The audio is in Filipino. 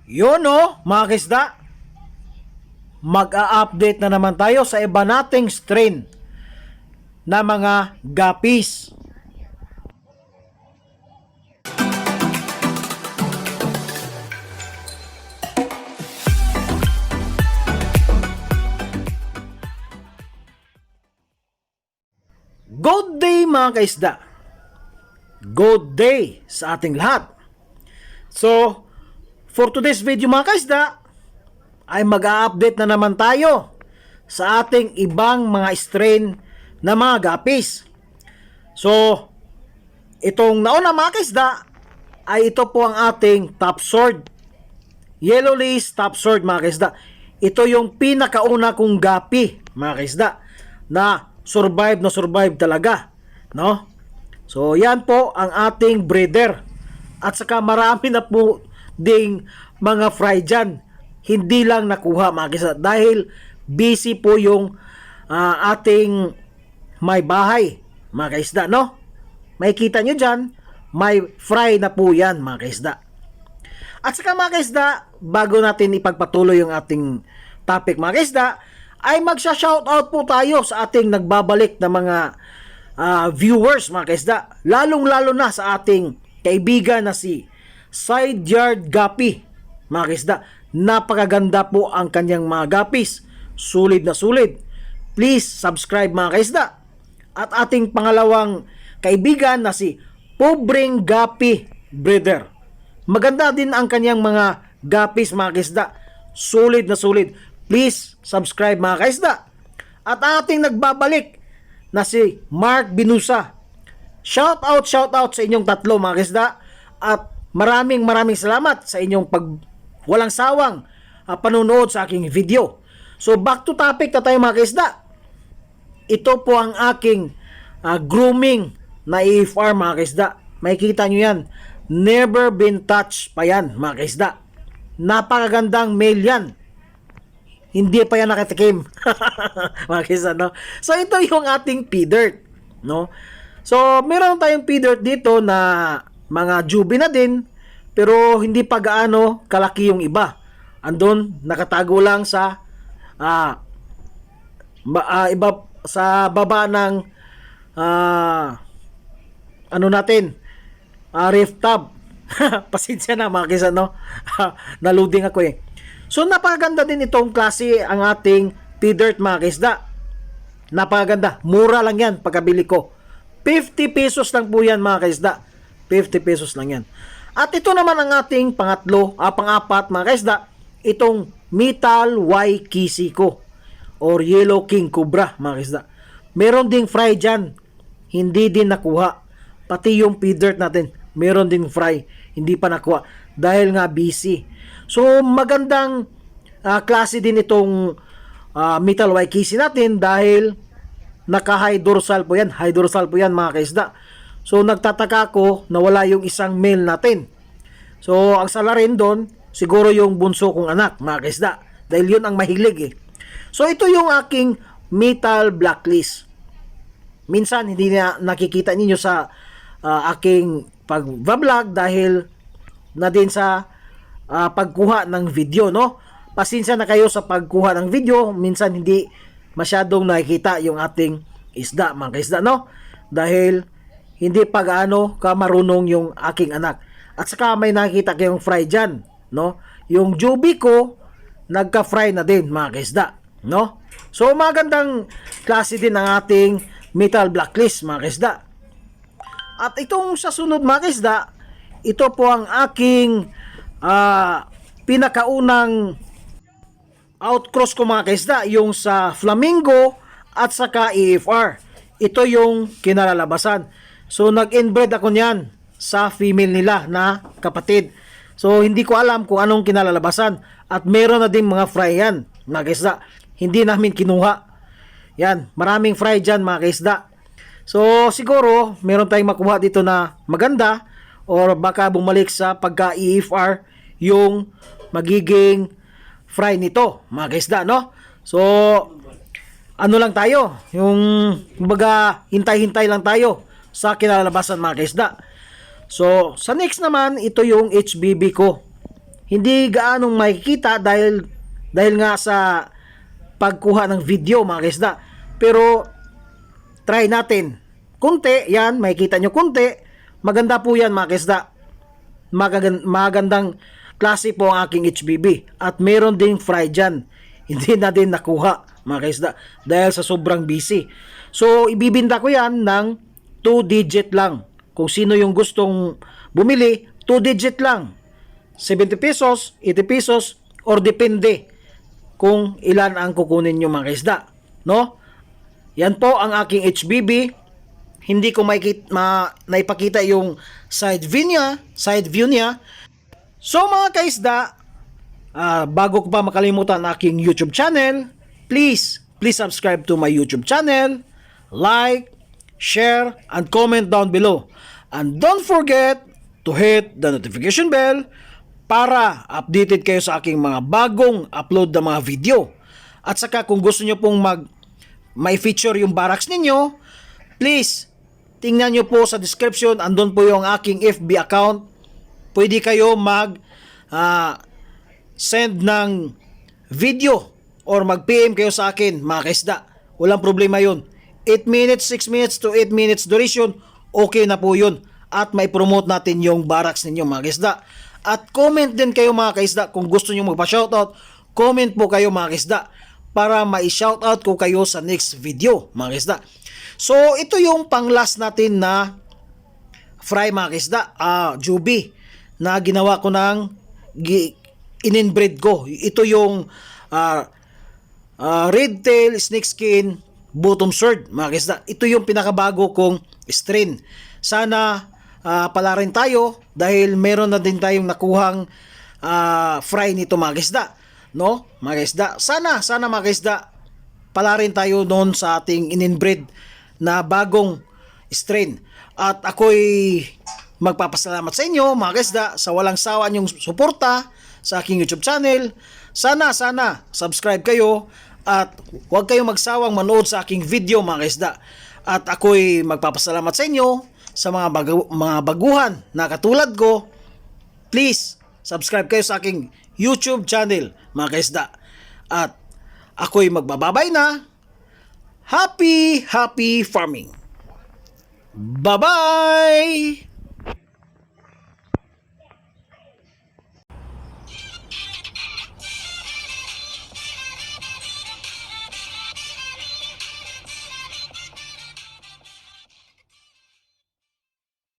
Yun o, mga kisda, mag-a-update na naman tayo sa iba nating strain na mga guppies. Good day mga kaisda. Good day sa ating lahat. So, for today's video mga kaisda, ay mag-a-update na naman tayo sa ating ibang mga strain na mga guppies. So, itong nauna mga kaisda, ay ito po ang ating top sword. Yellow lace top sword mga kaisda. Ito yung pinakauna kong guppy mga kaisda na survive talaga, no? So, yan po ang ating breeder. At saka marami na po ding mga fry dyan. Hindi lang nakuha mga kaisda dahil busy po yung ating may bahay mga kaisda, no? May kita nyo dyan, may fry na po yan mga kaisda. At saka mga kaisda, bago natin ipagpatuloy yung ating topic mga kaisda, ay magsha-shoutout po tayo sa ating nagbabalik na mga viewers mga kaisda. Lalong-lalo na sa ating kaibigan na si Side Yard Guppy mga kaisda. Napakaganda po ang kanyang mga guppies. Sulit na sulit. Please subscribe mga kaisda. At ating pangalawang kaibigan na si Pobreng Guppy Breeder. Maganda din ang kanyang mga guppies mga kaisda. Sulit na sulit. Please subscribe mga kaisda. At ating nagbabalik na si Mark Binusa. Shout out sa inyong tatlo mga kaisda. At maraming salamat sa inyong walang sawang panunood sa aking video. So back to topic na tayo mga kaisda. Ito po ang aking grooming na AFR mga kaisda. Makikita nyo yan. Never been touched pa yan mga kaisda. Napakagandang male yan. Hindi pa yan nakatikim. Mga kaisda, no? So ito yung ating P-dirt, no? So meron tayong P-dirt dito na mga jubi na din, pero hindi pa gaano kalaki yung iba. Andun, nakatago lang sa iba sa baba ng ano natin, rift tub. Pasensya na mga kaisda, no? Naloading ako eh. So napakaganda din itong klase ang ating P-dirt mga kaisda. Napakaganda. Mura lang yan pagkabili ko. 50 pesos lang po yan mga kaisda. 50 pesos lang yan. At ito naman ang ating pang-apat mga kaisda. Itong Metal Y Kisiko or Yellow King Cobra mga kaisda. Meron ding fry dyan. Hindi din nakuha. Pati yung P-dirt natin. Meron ding fry. Hindi pa nakuha. Dahil nga busy. So magandang klase din itong Metal Y Kisi natin dahil naka-high dorsal po yan. High dorsal po yan mga kaisda. So nagtataka ako na wala yung isang male natin. So ang sala rin doon, siguro yung bunso kong anak mga kaisda. Dahil yun ang mahilig eh. So ito yung aking Metal Blacklist. Minsan hindi na nakikita ninyo sa aking pag-vlog dahil na din sa pagkuha ng video, no? Pasensya na kayo sa pagkuha ng video, minsan hindi masyadong nakikita yung ating isda, mga kaisda, no? Dahil hindi pa gaano kamarunong yung aking anak. At saka may nakikita kayong fry dyan, no? Yung jubi ko, nagka-fry na din, mga kaisda, no? So magandang klase din ang ating Metal Blacklist, mga kaisda. At itong sa sunod mga kaisda, ito po ang aking pinakaunang outcross ko mga kaisda, yung sa Flamingo at saka AFR. Ito yung kinalalabasan. So nag-inbred ako niyan sa female nila na kapatid. So hindi ko alam kung anong kinalalabasan. At meron na din mga fry yan mga kaisda. Hindi namin kinuha. Yan, maraming fry dyan mga kaisda. So siguro meron tayong makuha dito na maganda or baka bumalik sa pagka-EFR yung magiging fry nito mga kaisda, no? So ano lang tayo, yung kumbaga hintay-hintay lang tayo sa kinalalabasan mga kaisda. So sa next naman, ito yung HBB ko. hindi gaanong makikita dahil nga sa pagkuha ng video mga kaisda. Pero try natin. Kunti, yan, makikita nyo kunti. Maganda po yan mga kaisda. Magandang klase po ang aking HBB. At meron ding fry dyan. Hindi na din nakuha mga kaisda dahil sa sobrang busy. So, ibibinta ko yan ng 2-digit lang. Kung sino yung gustong bumili, 2-digit lang. 70 pesos, 80 pesos, or depende kung ilan ang kukunin nyo mga kaisda. No? Yan po ang aking HBB. Hindi ko naipakita yung side view niya. So mga kaisda, bago ko pa makalimutan ang aking YouTube channel, please subscribe to my YouTube channel, like, share, and comment down below. And don't forget to hit the notification bell para updated kayo sa aking mga bagong upload na mga video. At saka kung gusto nyo pong may feature yung barracks ninyo, please, tingnan nyo po sa description, andun po yung aking FB account. Pwede kayo send ng video or mag-PM kayo sa akin, mga kaisda. Walang problema yun. 8 minutes, 6 minutes to 8 minutes duration, okay na po yun. At may promote natin yung barracks ninyo, mga kaisda. At comment din kayo, mga kaisda, kung gusto nyo magpa-shoutout, comment po kayo, mga kaisda, para mai-shoutout ko kayo sa next video, mga kaisda. So, ito yung pang-last natin na fry, mga kaisda, Juby, na ginawa ko ng in-inbreed ko. Ito yung red tail, snake skin, bottom sword, mga kaisda. Ito yung pinakabago kong strain. Sana pala rin tayo dahil meron na din tayong nakuhang fry nito, mga kaisda. No, mga kaisda. Sana mga kaisda, pala rin tayo noon sa ating in-inbreed na bagong strain. At ako'y magpapasalamat sa inyo, mga kaisda, sa walang sawa niyong suporta sa aking YouTube channel. Sana subscribe kayo at huwag kayong magsawang manood sa aking video, mga kaisda. At ako'y magpapasalamat sa inyo sa mga baguhan na katulad ko. Please subscribe kayo sa aking YouTube channel, mga kaisda. At ako'y magbababay na. Happy farming. Bye-bye!